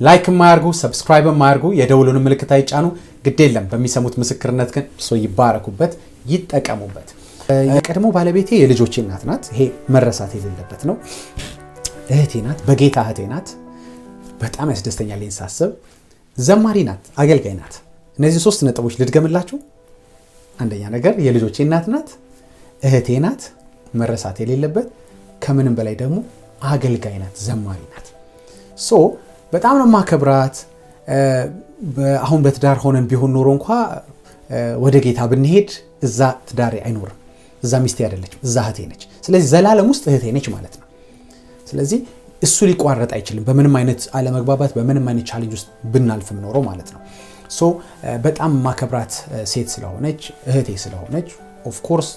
ላይክ ማርጉ ሰብስክራይብ ማርጉ የደውሉን ምልክት አይጫኑ ግድ የለም በሚሰሙት ምስክርነት ግን እርሶ ይባረኩበት ይጠቀሙበት የቀድሞ ባለቤቴ የልጆቼ እናት ናት ይሄ መረሳት የሌለበት ነው እህቴ ናት በጌታ እህቴ ናት በጣም ያስደስተኛል እንሳስብ ዘማሪ ናት አገልጋይ ናት እነዚህ ሶስት ነጥቦች ልድገምላችሁ አንደኛ ነገር የልጆቼ እናት ናት እህቴ ናት መረሳት የሌለበት ከምንም በላይ ደግሞ አገልጋይ ናት ዘማሪ ናት ሶ በጣም ነው ማከብራት አሁን በትዳር ሆነን ቢሆን ኖሮ እንኳን ወደ ጌታ ብንሄድ እዛ ትዳር አይኖርም እዛ ሚስቴ አይደለችም እዛ እህቴ ነች ስለዚህ ዘላለም ውስጥ እህቴ ነች ማለት ነው ስለዚህ እሱ ሊቋረጥ አይችልም በምንም አይነት አለመግባባት በምንም አይነት ቻሌንጅ ውስጥ ብናልፍም ኖሮ ማለት ነው ሶ በጣም ማከብራት ሴት ስለሆነች እህቴ ስለሆነች ኦፍ ኮርስ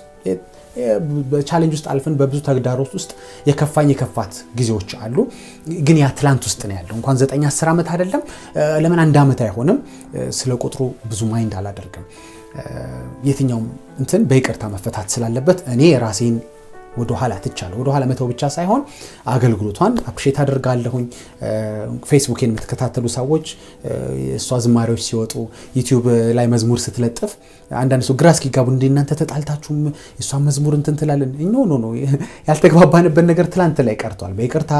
በቻሌንጅ ውስጥ አልፈን በብዙ ተግዳሮት ውስጥ የከፋት ጊዜዎች አሉ ግን ያ ትላንት ውስጥ ነው ያለው እንኳን 9-10 አመት አይደለም ለምን አንድ አመት አይሆንም ስለ ቁጥሩ ብዙ ማይንድ አላደርግም የትኛውም እንትን በይቅርታ መፈታት ስላለበት እኔ ራሴን ወደ ኋላ ተቻለ ወደ ኋላ መተው ብቻ ሳይሆን አገልግሎቷን አፕሪሺየት አደርጋለሁኝ ፌስቡክን የምትከታተሉ ሰዎች እሷ ዝማሬዎች ሲወጡ ዩቲዩብ ላይ መዝሙር ስትለጥፍ አንዳንድ ሰው ግራስኪ ጋቡ እንደናንተ ተጣልታችሁም እሷ መዝሙር እንትን ትላለን ኖ ያልተግባባንበት ነገር ትላንት ላይ ቀርቷል በይቅርታ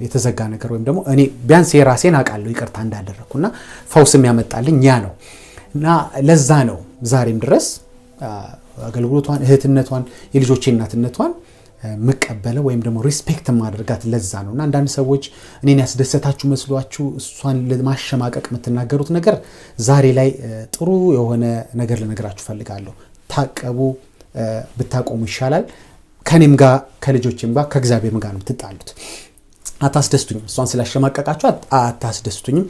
የተዘጋ ነገር ወይም ደግሞ እኔ ቢያንስ የራሴን አቃለሁ ይቅርታ እንዳደረኩና ፈውስም ያመጣልኝ ያ ነው እና ለዛ ነው ዛሬም ድረስ አገልግሎቷን እህትነቷን የልጆቼ እናትነቷን መቀበለ ወይም ደግሞ ሪስፔክት ማድረጋት ለዛ ነውና አንዳንድ ሰዎች እኔን ያስደሰታችሁ መስሏችሁ እሷን ለማሸማቀቅ የምትናገሩት ነገር ዛሬ ላይ ጥሩ የሆነ ነገር ለነገራችሁ ፈልጋለሁ ታቀቡ ብታቆሙ ይሻላል ከኔም ጋር ከልጆቼም ጋር ከእግዚአብሔርም ጋር ነው ትጣሉት አታስደስቱኝ እሷን ስላሸማቀቃችሁ አታስደስቱኝም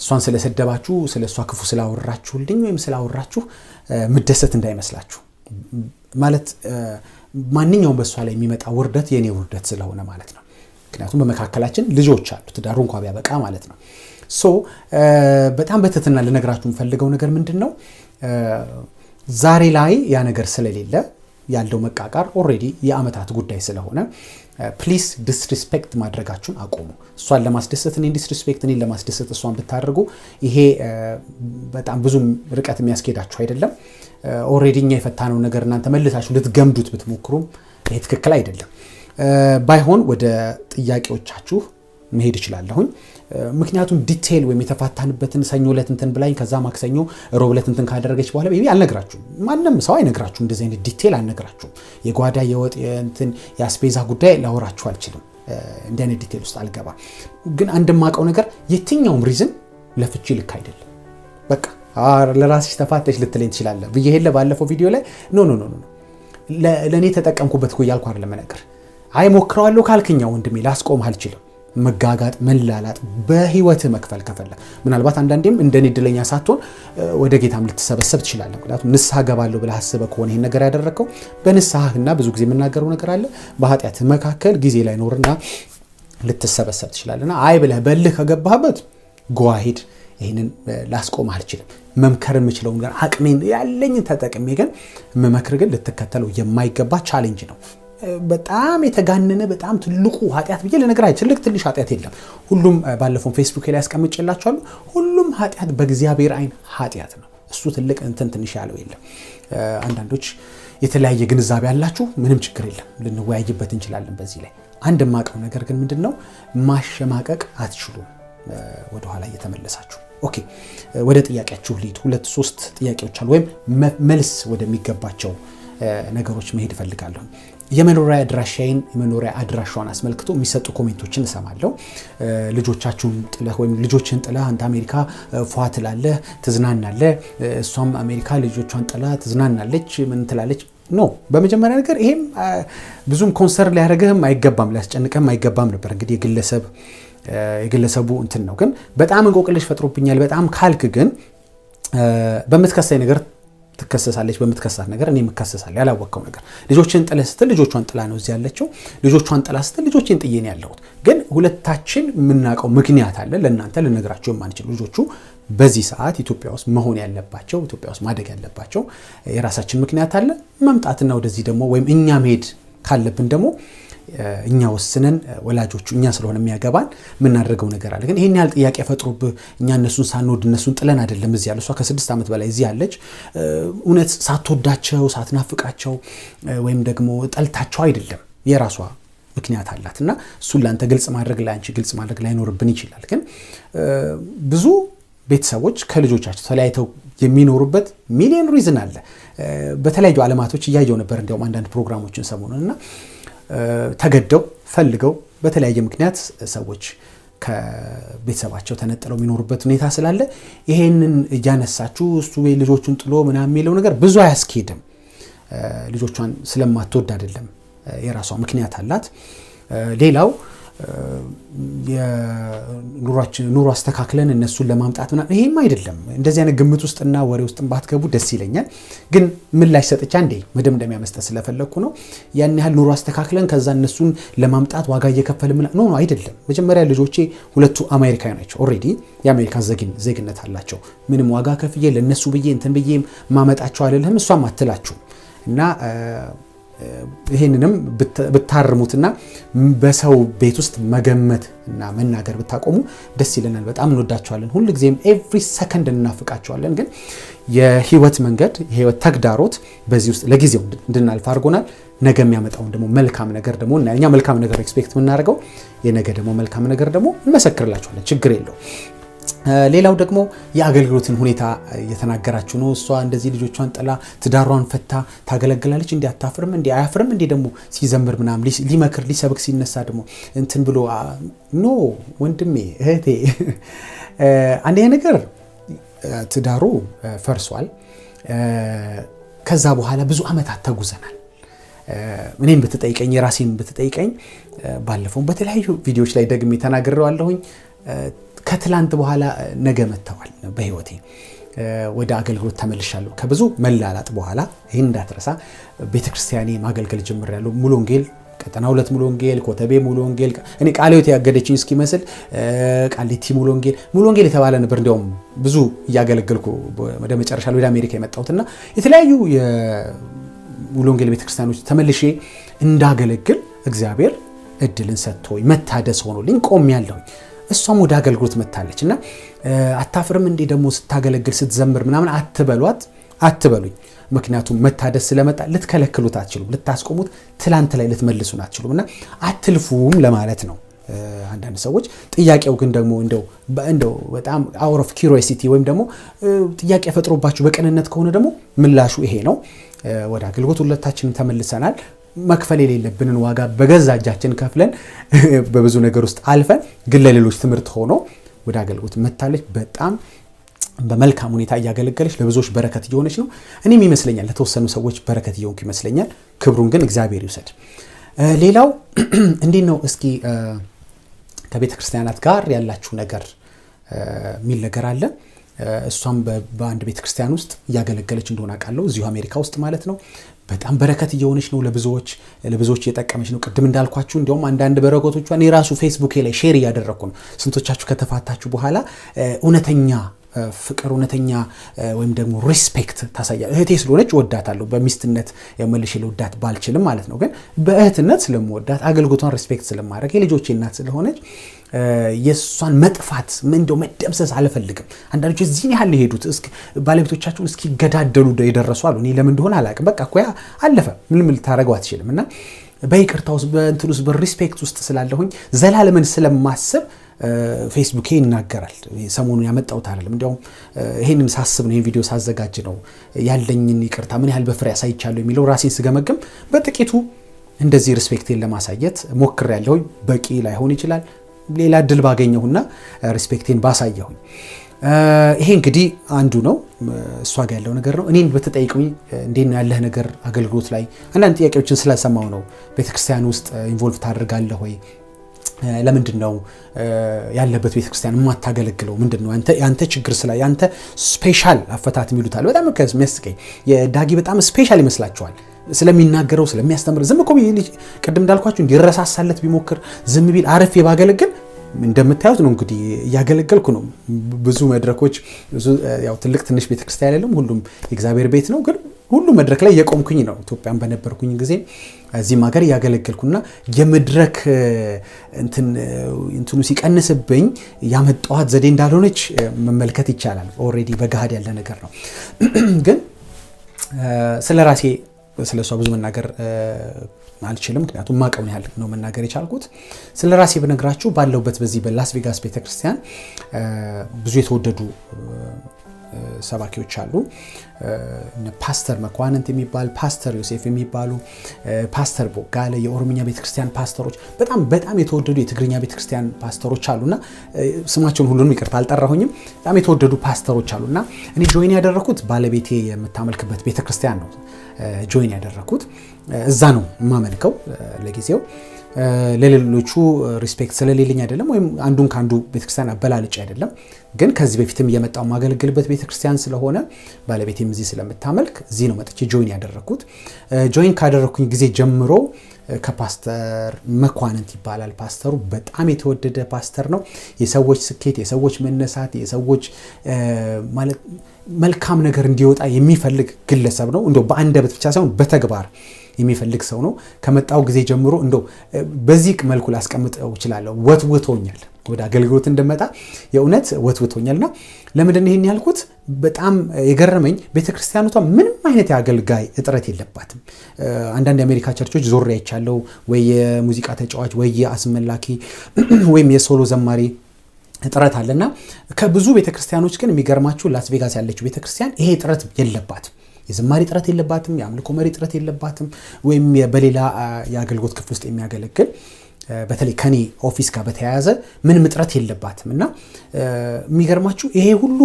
እሷን ስለሰደባችሁ ስለሷ ክፉ ስላወራችሁልኝ ወይም ስላወራችሁ ምደሰት እንዳይመስላችሁ ማለት ማንኛውም በሷ ላይ የሚመጣ ውርደት የኔ ውርደት ስለሆነ ማለት ነው ምክንያቱም በመካከላችን ልጆች አሉ ትዳሩ እንኳን ቢያበቃ ማለት ነው ሶ በጣም በተተና ለነገራችሁ የምፈልገው ነገር ምንድነው ዛሬ ላይ ያ ነገር ስለሌለ ያለው መቃቃር ኦሬዲ የአመታት ጉዳይ ስለሆነ ፕሊዝ ዲስሪስፔክት ማድረጋችሁን አቆሙ እሷን ለማስደሰት እኔ ዲስሪስፔክት እኔን ለማስደሰት እሷን ብታደርጉ ይሄ በጣም ብዙ ርቀት የሚያስኬዳችሁ አይደለም ኦሬዲ እኛ የፈታነው ነገር እናንተ መልሳችሁ ልትገምዱት ብትሞክሩም ይሄ ትክክል አይደለም ባይሆን ወደ ጥያቄዎቻችሁ መሄድ ይችላልሁኝ ምክንያቱም ዲቴል ወይም የተፋታንበትን ሰኞ ዕለት እንትን ብላኝ ከዛ ማክሰኞ ሮብ ዕለት እንትን ካደረገች በኋላ ቤቢ አልነግራችሁም ማንንም ሰው አይነግራችሁም እንደዚህ አይነት ዲቴል አልነግራችሁም የጓዳ የወጥ እንትን ያስፔዛ ጉዳይ ላወራችሁ አልችልም እንደኔ ዲቴል ውስጥ አልገባ ግን አንደማቀው ነገር የትኛውም ሪዝን ለፍቺ ልክ አይደለም በቃ ለራስሽ ተፋተሽ ልትለኝ ትችላለህ በየሄለ ባለፈው ቪዲዮ ላይ ኖ ለኔ ተጠቀምኩበት ይያልኩ አይደለም ነገር አይ ሞክራለሁ ካልከኛው ወንድሜ ላስቆም አልችልም መጋጋጥ መላላጥ በህይወት መክፈል ከፈለ ምናልባት አንዳንዴም እንደኔ ድለኛ ሳትሆን ወደ ጌታም ልትሰበሰብ ትችላለህ ምክንያቱም ንስሐ ገባለሁ ብለህ አስበህ ከሆነ ይሄን ነገር ያደረከው በንስሐና ብዙ ጊዜ የምናገረው ነገር አለ በኃጢአት መካከል ጊዜ ላይ ኖርና ልትሰበሰብ ትችላለህና አይ ብለህ በልህ ከገባህበት ጎአሄድ ይሄንን ላስቆም አልችልም መምከር የምችለው ነገር አቅሜን ያለኝ ተጠቅሜ ግን መመክር ግን ልትከተለው የማይገባ ቻሌንጅ ነው በጣም የተጋነነ በጣም ትልቁ ኃጢአት ብዬ ለነገር አይችልም ትንሽ ኃጢአት የለም ሁሉም ባለፈው ፌስቡክ ላይ ያስቀምጬላችኋለሁ ሁሉም ኃጢአት በእግዚአብሔር አይን ኃጢአት ነው እሱ ትልቅ እንትን ትንሽ ያለው የለም አንዳንዶች የተለያየ ግንዛቤ ያላችሁ ምንም ችግር የለም ልንወያይበት እንችላለን በዚህ ላይ አንድ ማቀው ነገር ግን ምንድነው ማሸማቀቅ አትችሉም ወደ ኋላ እየተመለሳችሁ ኦኬ ወደ ጥያቄያችሁ ሊድ 2-3 ጥያቄዎች አሉ ወይም መልስ ወደሚገባቸው ነገሮች መሄድ ፈልጋለሁ የመኖሪያ አድራሻውን አስመልክቶ የሚሰጡ ኮሜንቶችን እሰማለሁ ልጆቻችሁን ጥለህ ወይም ልጆችን ጥለህ አንተ አሜሪካ ፏት ላለህ ትዝናናለህ እሷም አሜሪካ ልጆቿን ጥላ ትዝናናለች ምን ትላለች ኖ በመጀመሪያ ነገር ይሄም ብዙም ኮንሰርን ሊያደርግህም አይገባም ሊያስጨንቅህም አይገባም ነበር እንግዲህ የግለሰቡ እንትን ነው ግን በጣም እንቆቅልሽ ፈጥሮብኛል በጣም ካልክ ግን በመትከሳይ ነገር ትከሰሳለች በመትከሳት ነገር እኔ መከሰሳለሁ ያላወቀው ነገር ልጆችን ጥለህ ስትል ልጆቿን ጥላ ነው እዚህ ያለችው ልጆቿን ጥላ ስትል ልጆችን ጥዬ ነው ያለሁት ግን ሁለታችን ምናቀው ምክንያት አለ ለእናንተ ልነግራችሁ የማንችል ልጆቹ በዚህ ሰዓት ኢትዮጵያ ውስጥ መሆን ያለባቸው ኢትዮጵያ ውስጥ ማደግ ያለባቸው የራሳችን ምክንያት አለ መምጣትና ወደዚህ ደግሞ ወይም እኛ መሄድ ካለብን ደግሞ እኛ ወስነን ወላጆቹ እኛ ስለሆነ የሚያገባን የምናደርገው ነገር አለ። ግን ይሄን ያህል ጥያቄ ፈጥሮብህ እኛ እነሱን ሳንወድ እነሱን ጥለን አይደለም እዚህ ያለ እሷ ከ6 ዓመት በላይ እዚህ ያለች እውነት ሳትወዳቸው ሳትናፍቃቸው ወይም ደግሞ ጠልታቸው አይደለም የራሷ ምክንያት አላትና እሱን ላንተ ግልጽ ማድረግ ላንቺ ግልጽ ማድረግ ላይኖርብን ይችላል። ግን ብዙ ቤተሰቦች ከልጆቻቸው ተለያይተው የሚኖሩበት ሚሊዮን ሪዝን አለ። በተለያዩ ዓለማቶች እያየው ነበር እንዲያውም አንዳንድ ፕሮግራሞችን ሰሞኑንና ተገደው ፈልገው በተለያየ ምክንያት ሰዎች ከቤተሰባቸው ተነጥለው የሚኖሩበት ሁኔታ ስላለ ይሄንን እያነሳችሁ እሱ ልጆቹን ጥሎ ምናምን የሚለው ነገር ብዙ አያስኬድም። ልጆቿን ስለማትወድ አይደለም የራሷ ምክንያት አላት። ሌላው ኑሮ አስተካክለን እነሱን ለማምጣት ይሄም አይደለም። እንደዚህ አይነት ግምት ውስጥና ወሬ ውስጥም ባትገቡ ደስ ይለኛል። ግን ምን ላይ ሰጥቻ እንዴ መደምደሚያ መስጠት ስለፈለኩ ነው። ያን ያህል ኑሮ አስተካክለን ከዛ እነሱን ለማምጣት ዋጋ እየከፈልን ነው አይደለም። መጀመሪያ ልጆቼ ሁለቱ አሜሪካዊ ናቸው። ኦሬዲ የአሜሪካን ዜግነት አላቸው። ምንም ዋጋ ከፍዬ ለነሱ ብዬ እንትን ብዬ ማመጣቸው አይደለም። እሷም አትላችሁ እና ይሄንንም ብታርሙትና በሰው ቤት ውስጥ መገመት እና መናገር ብታቆሙ ደስ ይለናል። በጣም እንወዳቸዋለን። ሁሉ ጊዜም ኤቭሪ ሰከንድ እናፍቃቸዋለን። ግን የህይወት መንገድ የህይወት ተግዳሮት በዚህ ውስጥ ለጊዜው እንድናልፍ አድርጎናል። ነገ የሚያመጣውን ደግሞ መልካም ነገር ደግሞ እኛ መልካም ነገር ኤክስፔክት የምናደርገው የነገ ደግሞ መልካም ነገር ደግሞ እንመሰክርላቸዋለን። ችግር የለው። ሌላው ደግሞ የአገልግሎትን ሁኔታ እየተናገራችሁ ነው። እሷ እንደዚህ ልጆቿን ጥላ ትዳሯን ፈታ ታገለግላለች። እንዴ አታፍርም እንዴ አያፍርም እንዴ ደግሞ ሲዘምር ምናምን ሊመክር ሊሰብክ ሲነሳ ደግሞ እንትን ብሎ ኖ ወንድሜ እህቴ አንደኛ ነገር ትዳሩ ፈርሷል። ከዛ በኋላ ብዙ አመታት ተጉዘናል። እኔም ብትጠይቀኝ የራሴን ብትጠይቀኝ ባለፈው በተለያዩ ቪዲዮዎች ላይ ደግሜ ተናግሬዋለሁኝ። ከትላንት በኋላ ነገ መተዋል በህይወቴ ወደ አገልግሎት ተመልሻለሁ። ከብዙ መላላጥ በኋላ ይሄን እንዳትረሳ ቤተክርስቲያኔ ማገልገል ጀምሬያለሁ። ሙሉ ወንጌል ቀጠና 2 ሙሉ ወንጌል ኮተቤ ሙሉ ወንጌል እኔ ቃልዮት ያገደችኝ እስኪመስል ቃሊቲ ሙሉ ወንጌል የተባለ ነበር። እንዲያውም ብዙ እያገለገልኩ ወደ መጨረሻ ወደ አሜሪካ የመጣሁትና የተለያዩ የሙሉ ወንጌል ቤተክርስቲያኖች ተመልሼ እንዳገለግል እግዚአብሔር እድልን ሰጥቶኝ መታደስ ሆኖልኝ ቆሜያለሁ። እሷም ወደ አገልግሎት መታለች እና አታፍርም እንዴ ደግሞ ስታገለግል ስትዘምር ምናምን አትበሉኝ። ምክንያቱም መታደስ ስለመጣ ልትከለክሉት አትችሉም፣ ልታስቆሙት ትላንት ላይ ልትመልሱን አትችሉም እና አትልፉም ለማለት ነው። አንዳንድ ሰዎች ጥያቄው ግን ደግሞ እንደው በጣም አውት ኦፍ ኪዩሪዮሲቲ ወይም ደግሞ ጥያቄ ፈጥሮባችሁ በቅንነት ከሆነ ደግሞ ምላሹ ይሄ ነው። ወደ አገልግሎት ሁለታችንም ተመልሰናል። መክፈል የሌለብንን ዋጋ በገዛ እጃችን ከፍለን በብዙ ነገር ውስጥ አልፈን ግን ለሌሎች ትምህርት ሆኖ ወደ አገልግሎት መታለች። በጣም በመልካም ሁኔታ እያገለገለች ለብዙዎች በረከት እየሆነች ነው። እኔም ይመስለኛል ለተወሰኑ ሰዎች በረከት እየሆንኩ ይመስለኛል። ክብሩን ግን እግዚአብሔር ይውሰድ። ሌላው እንዴት ነው እስኪ ከቤተ ክርስቲያናት ጋር ያላችሁ ነገር የሚል ነገር አለ። እሷም በአንድ ቤተ ክርስቲያን ውስጥ እያገለገለች እንደሆነ አውቃለሁ፣ እዚሁ አሜሪካ ውስጥ ማለት ነው። በጣም በረከት እየሆነች ነው፣ ለብዙዎች እየጠቀመች ነው። ቅድም እንዳልኳችሁ እንዲያውም አንዳንድ በረከቶቿን የራሱ ፌስቡክ ላይ ሼር እያደረኩ ነው። ስንቶቻችሁ ከተፋታችሁ በኋላ እውነተኛ ፍቅር እውነተኛ ወይም ደግሞ ሪስፔክት ታሳያ። እህቴ ስለሆነች ወዳታለሁ። በሚስትነት መልሼ ልወዳት ባልችልም ማለት ነው። ግን በእህትነት ስለምወዳት አገልግሎቷን ሪስፔክት ስለማድረግ የልጆቼ እናት ስለሆነች የሷን መጥፋት እንደው መደምሰስ አልፈልግም። አንዳንዶች እዚህ ያህል ሄዱት ባለቤቶቻቸውን እስኪገዳደሉ የደረሱ አሉ። እኔ ለምን እንደሆነ አላውቅም። በቃ እኮ ያ አለፈ። ምንም ልታረገው አትችልም። እና በይቅርታ ውስጥ በእንትን ውስጥ በሪስፔክት ውስጥ ስላለሁኝ ዘላለምን ስለማስብ ፌስቡክ ይናገራል። ሰሞኑን ያመጣሁት አይደለም። እንዲያውም ይሄንን ሳስብ ነው ይሄን ቪዲዮ ሳዘጋጅ ነው ያለኝን ይቅርታ ምን ያህል በፍሬ አሳይቻለሁ የሚለው ራሴን ስገመግም በጥቂቱ እንደዚህ ሪስፔክቴን ለማሳየት ሞክሬያለሁ። በቂ ላይሆን ይችላል። ሌላ ድል ባገኘሁና ሪስፔክቴን ባሳየሁኝ ይሄ እንግዲህ አንዱ ነው። እሷ ጋር ያለው ነገር ነው። እኔን በተጠይቁኝ እንዴት ነው ያለህ ነገር አገልግሎት ላይ አንዳንድ ጥያቄዎችን ስለሰማው ነው። ቤተክርስቲያን ውስጥ ኢንቮልቭ ታደርጋለህ ወይ? ለምንድን ነው ያለበት ቤተክርስቲያን የማታገለግለው? ምንድነው ያንተ ችግር ስላ ያንተ ስፔሻል አፈታት የሚሉታል። በጣም የሚያስቀኝ የዳጊ በጣም ስፔሻል ይመስላችኋል ስለሚናገረው ስለሚያስተምር። ዝም እኮ ቅድም እንዳልኳችሁ እንዲረሳሳለት ቢሞክር ዝም ቢል አረፍ ባገለግል እንደምታዩት ነው። እንግዲህ እያገለገልኩ ነው ብዙ መድረኮች። ያው ትልቅ ትንሽ ቤተክርስቲያን አይደለም፣ ሁሉም የእግዚአብሔር ቤት ነው። ግን ሁሉ መድረክ ላይ የቆምኩኝ ነው። ኢትዮጵያን በነበርኩኝ ጊዜ እዚህም ሀገር ያገለገልኩና የመድረክ እንትኑ ሲቀንስብኝ ያመጣኋት ዘዴ እንዳልሆነች መመልከት ይቻላል። ኦሬዲ በጋድ ያለ ነገር ነው። ግን ስለራሴ ስለሷ ብዙ መናገር አልችልም፣ ምክንያቱም ማቀውን ያህል ነው መናገር የቻልኩት። ስለራሴ በነግራችሁ ባለውበት በዚህ በላስ ቬጋስ ቤተክርስቲያን ብዙ የተወደዱ ሰባኪዎች አሉ። ፓስተር መኳንንት የሚባል ፓስተር ዮሴፍ የሚባሉ ፓስተር ቦጋለ የኦሮምኛ ቤተክርስቲያን ፓስተሮች በጣም የተወደዱ የትግርኛ ቤተክርስቲያን ፓስተሮች አሉና ስማቸውን ሁሉንም ይቅርታ አልጠራሁኝም። በጣም የተወደዱ ፓስተሮች አሉና እኔ ጆይን ያደረኩት ባለቤቴ የምታመልክበት ቤተክርስቲያን ነው። ጆይን ያደረኩት እዛ ነው የማመልከው ለጊዜው። ለሌሎቹ ሪስፔክት ስለሌለኝ አይደለም፣ ወይም አንዱን ካንዱ ቤተክርስቲያን አበላልጭ አይደለም። ግን ከዚህ በፊትም እየመጣው ማገልገልበት ቤተክርስቲያን ስለሆነ ባለቤቴም እዚህ ስለምታመልክ እዚህ ነው መጥቼ ጆይን ያደረኩት። ጆይን ካደረኩኝ ጊዜ ጀምሮ ከፓስተር መኳንንት ይባላል ፓስተሩ። በጣም የተወደደ ፓስተር ነው። የሰዎች ስኬት፣ የሰዎች መነሳት፣ የሰዎች ማለት መልካም ነገር እንዲወጣ የሚፈልግ ግለሰብ ነው። እንደው በአንደበት ብቻ ሳይሆን በተግባር የሚፈልግ ሰው ነው። ከመጣው ጊዜ ጀምሮ እንደው በዚህ መልኩ ላስቀምጠው እችላለሁ። ወትውቶኛል፣ ወደ አገልግሎት እንደመጣ የእውነት ወትውቶኛልና ለምንድን ነው ይሄን ያልኩት? በጣም የገረመኝ ቤተክርስቲያኗ ምንም አይነት የአገልጋይ እጥረት የለባትም። አንዳንድ የአሜሪካ ቸርቾች ዞር ያይቻለው ወይ የሙዚቃ ተጫዋች ወይ የአስመላኪ ወይም የሶሎ ዘማሪ እጥረት አለና ከብዙ ቤተክርስቲያኖች ግን የሚገርማችሁ ላስ ቬጋስ ያለችው ቤተክርስቲያን ይሄ እጥረት የለባትም። የዘማሪ ጥረት የለባትም፣ የአምልኮ መሪ ጥረት የለባትም፣ ወይም በሌላ የአገልግሎት ክፍል ውስጥ የሚያገለግል በተለይ ከኔ ኦፊስ ጋር በተያያዘ ምንም ጥረት የለባትም። እና የሚገርማችሁ ይሄ ሁሉ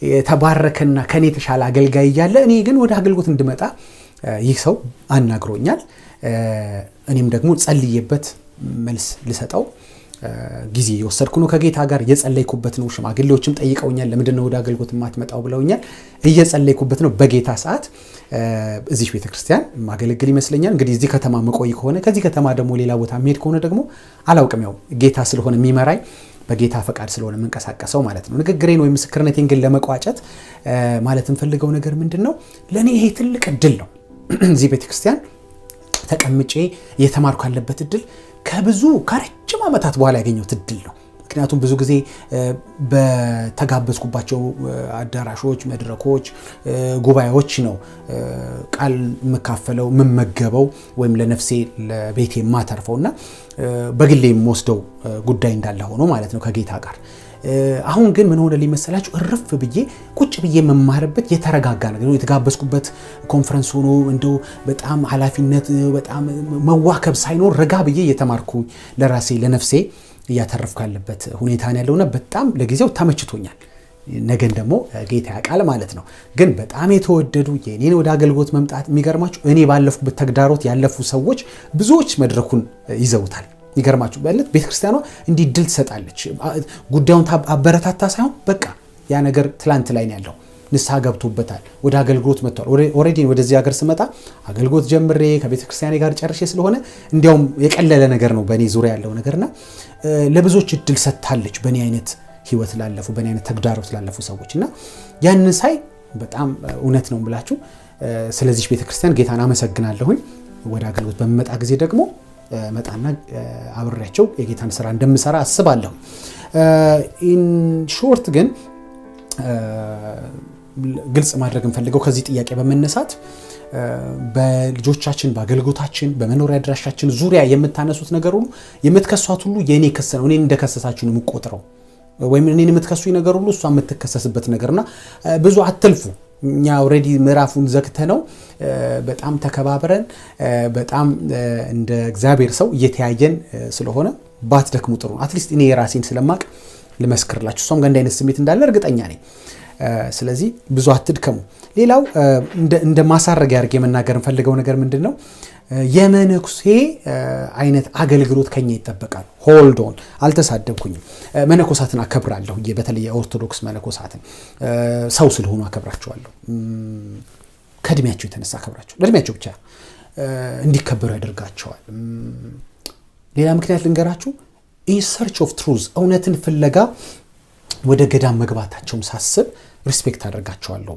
የተባረከና ከኔ የተሻለ አገልጋይ እያለ እኔ ግን ወደ አገልግሎት እንድመጣ ይህ ሰው አናግሮኛል። እኔም ደግሞ ጸልዬበት መልስ ልሰጠው ጊዜ የወሰድኩ ነው። ከጌታ ጋር እየጸለይኩበት ነው። ሽማግሌዎችም ጠይቀውኛል፣ ለምንድን ነው ወደ አገልግሎት የማትመጣው ብለውኛል። እየጸለይኩበት ነው። በጌታ ሰዓት እዚህ ቤተክርስቲያን ማገለግል ይመስለኛል። እንግዲህ እዚህ ከተማ መቆይ ከሆነ ከዚህ ከተማ ደግሞ ሌላ ቦታ መሄድ ከሆነ ደግሞ አላውቅም። ያው ጌታ ስለሆነ የሚመራኝ በጌታ ፈቃድ ስለሆነ መንቀሳቀሰው ማለት ነው። ንግግሬን ወይም ምስክርነቴን ግን ለመቋጨት ማለት እንፈልገው ነገር ምንድነው? ለኔ ይሄ ትልቅ እድል ነው። እዚህ ቤተክርስቲያን ተቀምጬ እየተማርኩ ያለበት እድል ከብዙ ከረጅም ዓመታት በኋላ ያገኘሁት እድል ነው። ምክንያቱም ብዙ ጊዜ በተጋበዝኩባቸው አዳራሾች፣ መድረኮች፣ ጉባኤዎች ነው ቃል መካፈለው መመገበው ወይም ለነፍሴ ለቤቴ ማተርፈውና በግሌ የምወስደው ጉዳይ እንዳለ ሆኖ ማለት ነው ከጌታ ጋር። አሁን ግን ምን ሆነ ሊመሰላችሁ? እርፍ ብዬ ቁጭ ብዬ መማርበት የተረጋጋ ነገር ነው። የተጋበዝኩበት ኮንፈረንስ ሆኖ እንደው በጣም ኃላፊነት በጣም መዋከብ ሳይኖር ረጋ ብዬ የተማርኩ ለራሴ ለነፍሴ እያተረፍኩ ያለበት ሁኔታ ነው ያለውና በጣም ለጊዜው ተመችቶኛል። ነገን ደግሞ ጌታ ያውቃል ማለት ነው። ግን በጣም የተወደዱ የኔን ወደ አገልግሎት መምጣት የሚገርማችሁ እኔ ባለፉበት ተግዳሮት ያለፉ ሰዎች ብዙዎች መድረኩን ይዘውታል። ይገርማችሁ በእለት ቤተክርስቲያኗ እንዲህ ድል ትሰጣለች። ጉዳዩን አበረታታ ሳይሆን በቃ ያ ነገር ትላንት ላይ ነው ያለው። ንስሐ ገብቶበታል፣ ወደ አገልግሎት መጥቷል። ኦሬዲ ወደዚህ ሀገር ስመጣ አገልግሎት ጀምሬ ከቤተክርስቲያኔ ጋር ጨርሼ ስለሆነ እንዲያውም የቀለለ ነገር ነው በእኔ ዙሪያ ያለው ነገርና ለብዙዎች እድል ሰጥታለች በእኔ አይነት ህይወት ላለፉ በእኔ አይነት ተግዳሮት ላለፉ ሰዎችና ያንን ሳይ በጣም እውነት ነው ብላችሁ ስለዚህ ቤተክርስቲያን ጌታን አመሰግናለሁኝ። ወደ አገልግሎት በመጣ ጊዜ ደግሞ መጣና አብሬያቸው የጌታን ስራ እንደምሰራ አስባለሁ። ኢን ሾርት ግን ግልጽ ማድረግ እንፈልገው ከዚህ ጥያቄ በመነሳት በልጆቻችን በአገልግሎታችን በመኖሪያ አድራሻችን ዙሪያ የምታነሱት ነገር ሁሉ የምትከሷት ሁሉ የኔ ክስ ነው። እኔን እንደከሰሳችሁ ነው የምቆጥረው። ወይም እኔን የምትከሱኝ ነገር ሁሉ እሷ የምትከሰስበት ነገርና ብዙ አትልፉ። እኛ ኦሬዲ ምዕራፉን ዘግተነው በጣም ተከባብረን በጣም እንደ እግዚአብሔር ሰው እየተያየን ስለሆነ ባትደክሙ ጥሩ ነው። አትሊስት እኔ የራሴን ስለማቅ ልመስክርላችሁ፣ እሷም ጋር እንዳይነት ስሜት እንዳለ እርግጠኛ ነኝ። ስለዚህ ብዙ አትድከሙ። ሌላው እንደ ማሳረግ ያርግ የመናገር እንፈልገው ነገር ምንድነው? የመነኩሴ አይነት አገልግሎት ከኛ ይጠበቃል። ሆልድ ኦን አልተሳደብኩኝም። መነኮሳትን አከብራለሁ። በተለይ የኦርቶዶክስ መነኮሳትን ሰው ስለሆኑ አከብራቸዋለሁ። ከእድሜያቸው የተነሳ አከብራቸዋለሁ። ለእድሜያቸው ብቻ እንዲከበሩ ያደርጋቸዋል። ሌላ ምክንያት ልንገራችሁ። ኢን ሰርች ኦፍ ትሩዝ እውነትን ፍለጋ ወደ ገዳም መግባታቸውም ሳስብ ሪስፔክት አደርጋቸዋለሁ።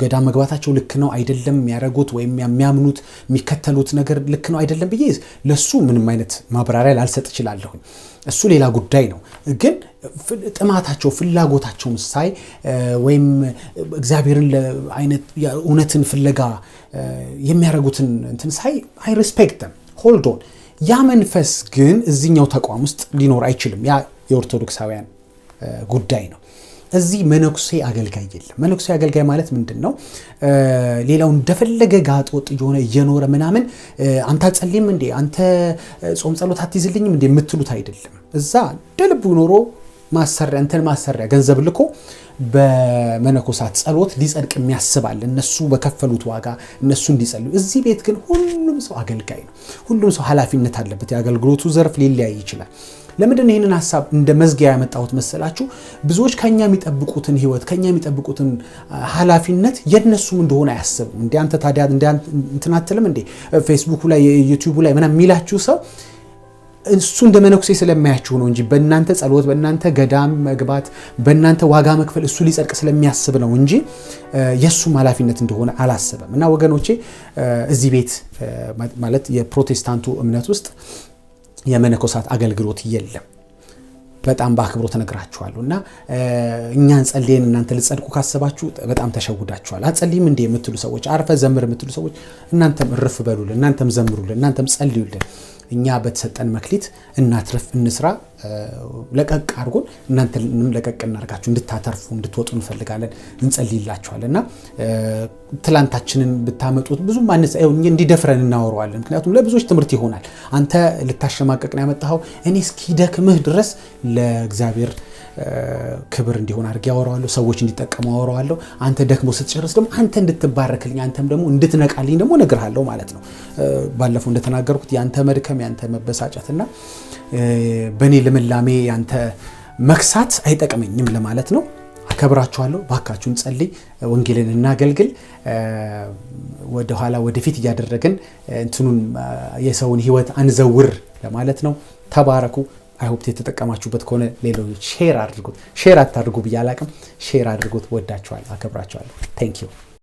ገዳም መግባታቸው ልክ ነው አይደለም፣ የሚያደርጉት ወይም የሚያምኑት የሚከተሉት ነገር ልክ ነው አይደለም ብዬ ለሱ ምንም አይነት ማብራሪያ ላልሰጥ እችላለሁ። እሱ ሌላ ጉዳይ ነው። ግን ጥማታቸው ፍላጎታቸውን ሳይ ወይም እግዚአብሔርን ለአይነት እውነትን ፍለጋ የሚያደርጉትን እንትን ሳይ አይ ሪስፔክት them ሆልድ ኦን። ያ መንፈስ ግን እዚህኛው ተቋም ውስጥ ሊኖር አይችልም። ያ የኦርቶዶክሳውያን ጉዳይ ነው። እዚህ መነኩሴ አገልጋይ የለም። መነኩሴ አገልጋይ ማለት ምንድነው? ሌላው እንደፈለገ ጋጥ ወጥ የሆነ እየኖረ ምናምን አንተ አትጸልይም እንዴ አንተ ጾም ጸሎት አትይዝልኝም እንዴ የምትሉት አይደለም። እዛ ደልቡ ኖሮ ማሰሪያ ገንዘብ ልኮ በመነኮሳት ጸሎት ሊጸድቅ የሚያስባል እነሱ በከፈሉት ዋጋ እነሱ እንዲጸልዩ። እዚህ ቤት ግን ሁሉም ሰው አገልጋይ ነው። ሁሉም ሰው ኃላፊነት አለበት። የአገልግሎቱ ዘርፍ ሊለያይ ይችላል። ለምንድን ይሄንን ሐሳብ እንደ መዝጊያ ያመጣሁት መሰላችሁ? ብዙዎች ከኛ የሚጠብቁትን ህይወት ከኛ የሚጠብቁትን ኃላፊነት የነሱም እንደሆነ አያስቡም። እንዴ አንተ ታዲያ እንትን አትልም እንዴ ፌስቡክ ላይ ዩቲዩብ ላይ ምናምን የሚላችሁ ሰው እሱ እንደ መነኩሴ ስለማያችሁ ነው እንጂ በእናንተ ጸሎት በእናንተ ገዳም መግባት በእናንተ ዋጋ መክፈል እሱ ሊጸድቅ ስለሚያስብ ነው እንጂ የሱም ኃላፊነት እንደሆነ አላሰበም። እና ወገኖቼ እዚህ ቤት ማለት የፕሮቴስታንቱ እምነት ውስጥ የመነኮሳት አገልግሎት የለም። በጣም በአክብሮት ተነግራችኋለሁ። እና እኛን ጸልየን እናንተ ልጸድቁ ካሰባችሁ በጣም ተሸውዳችኋል። አጸልይም እንደ የምትሉ ሰዎች አርፈ ዘምር የምትሉ ሰዎች እናንተም እርፍ በሉልን፣ እናንተም ዘምሩልን፣ እናንተም ጸልዩልን። እኛ በተሰጠን መክሊት እናትርፍ እንስራ። ለቀቅ አድርጎን እናንተንም ለቀቅ እናርጋችሁ እንድታተርፉ እንድትወጡ እንፈልጋለን። እንጸልይላችኋልና ትላንታችንን ብታመጡት ብዙ ማንስ እንዲደፍረን እናወራዋለን። ምክንያቱም ለብዙዎች ትምህርት ይሆናል። አንተ ልታሸማቀቅ ነው ያመጣው፣ እኔ እስኪደክምህ ድረስ ለእግዚአብሔር ክብር እንዲሆን አድርጌ ያወራዋለሁ፣ ሰዎች እንዲጠቀሙ አወራዋለሁ። አንተ ደክሞ ስትጨርስ ደግሞ አንተ እንድትባረክልኝ አንተም ደግሞ እንድትነቃልኝ ደግሞ እነግርሃለሁ ማለት ነው። ባለፈው እንደተናገርኩት ያንተ መድከም ያንተ መበሳጨትና በእኔ ልምላሜ ያንተ መክሳት አይጠቅመኝም ለማለት ነው። አከብራችኋለሁ። ባካችሁን ጸልይ፣ ወንጌልን እናገልግል። ወደ ኋላ ወደፊት እያደረግን እንትኑን የሰውን ህይወት አንዘውር ለማለት ነው። ተባረኩ። አይ ሆፕ የተጠቀማችሁበት ከሆነ ሌሎች ሼር አድርጉት። ሼር አታድርጉ ብዬ አላቅም። ሼር አድርጉት። ወዳችኋለሁ፣ አከብራችኋለሁ። ቴንክ ዩ